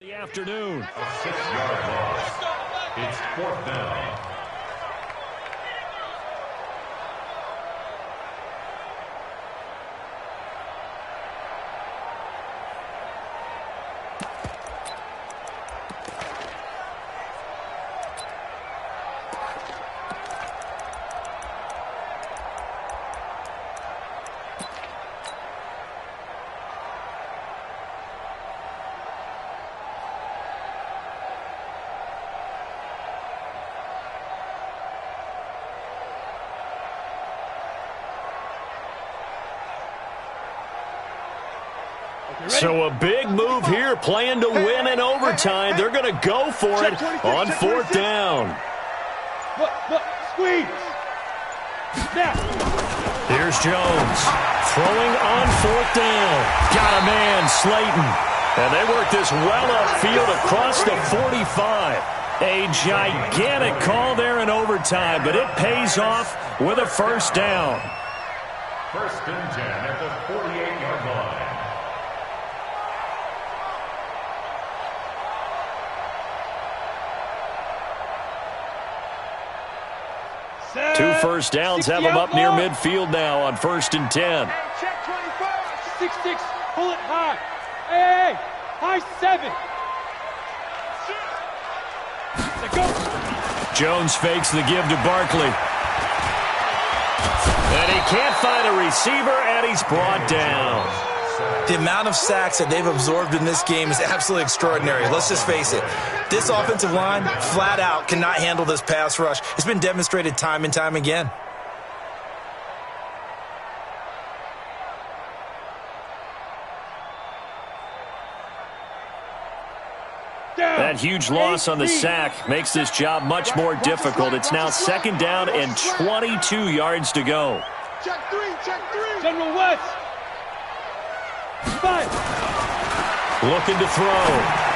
The afternoon. A 6-yard loss. It's 4th down. So a big move here, playing to win in overtime. They're going to go for it on 4th down. Look, squeeze. Snap. Here's Jones throwing on 4th down. Got a man, Slayton. And they work this well upfield across the 45. A gigantic call there in overtime, but it pays off with a 1st down. 1st and 10 at the 48-yard line. 2 first downs have them up near midfield now on 1st and 10. Check 25. 6-6, pull it high. Hey, high 7. Let's go. Jones fakes the give to Barkley. And he can't find a receiver, and he's brought down. the amount of sacks that they've absorbed in this game is absolutely extraordinary. Let's just face it. This offensive line, flat out, cannot handle this pass rush. It's been demonstrated time and time again. That huge loss on the sack makes this job much more difficult. It's now 2nd down and 22 yards to go. Check three, check three. General West. 5. Looking to throw.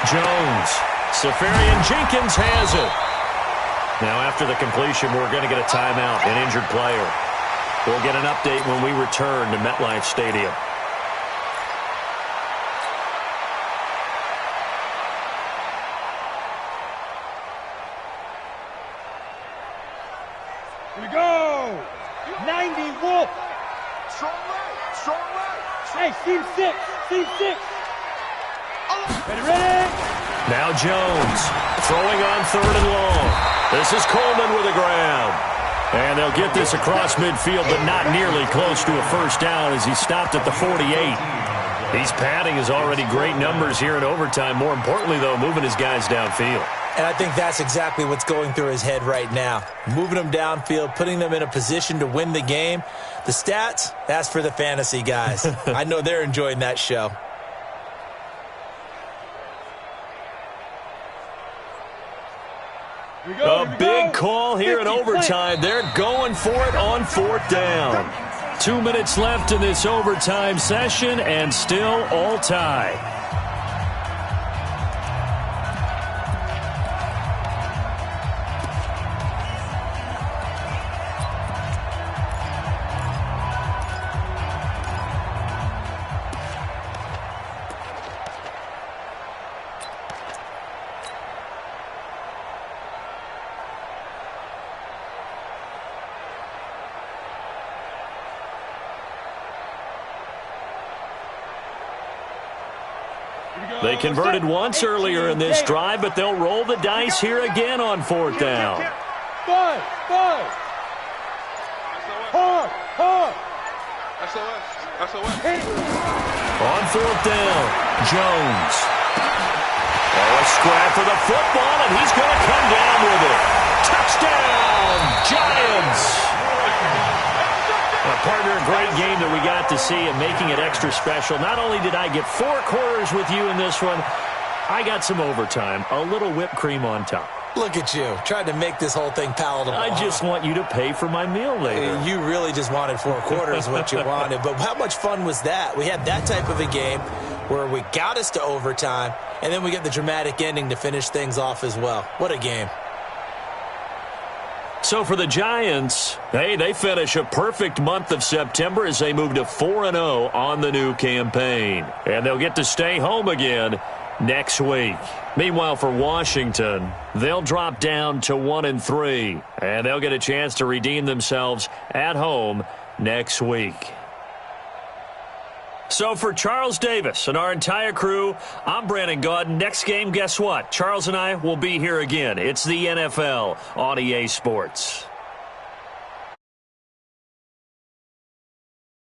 Jones. Safarian Jenkins has it. Now after the completion, we're going to get a timeout, an injured player. We'll get an update when we return to MetLife Stadium. Here we go. 90 Wolf. Strong right, strong right. Hey, seam 6. Seam 6. Ready? Now Jones throwing on 3rd and long. This is Coleman with the ground. And they'll get this across midfield, but not nearly close to a 1st down as he stopped at the 48. He's padding his already great numbers here in overtime. More importantly, though, moving his guys downfield. And I think that's exactly what's going through his head right now. Moving them downfield, putting them in a position to win the game. The stats, that's for the fantasy guys. I know they're enjoying that show. A big call here in overtime. They're going for it on 4th down. 2 minutes left in this overtime session, and still all tie. They converted once earlier in this drive, but they'll roll the dice here again on 4th down. Five. Hard. SOS. On 4th down, Jones. Oh, a scrap for the football, and he's going to come down with it. Touchdown, Giants! Partner, a great game that we got to see and making it extra special. Not only did I get 4 quarters with you in this one, I got some overtime, a little whipped cream on top. Look at you, trying to make this whole thing palatable. I just want you to pay for my meal later. You really just wanted 4 quarters, what you wanted. But how much fun was that? We had that type of a game where we got us to overtime, and then we get the dramatic ending to finish things off as well. What a game. So for the Giants, hey, they finish a perfect month of September as they move to 4-0 on the new campaign. And they'll get to stay home again next week. Meanwhile, for Washington, they'll drop down to 1-3, and they'll get a chance to redeem themselves at home next week. So for Charles Davis and our entire crew, I'm Brandon Gaudin. Next game, guess what? Charles and I will be here again. It's the NFL on EA Sports.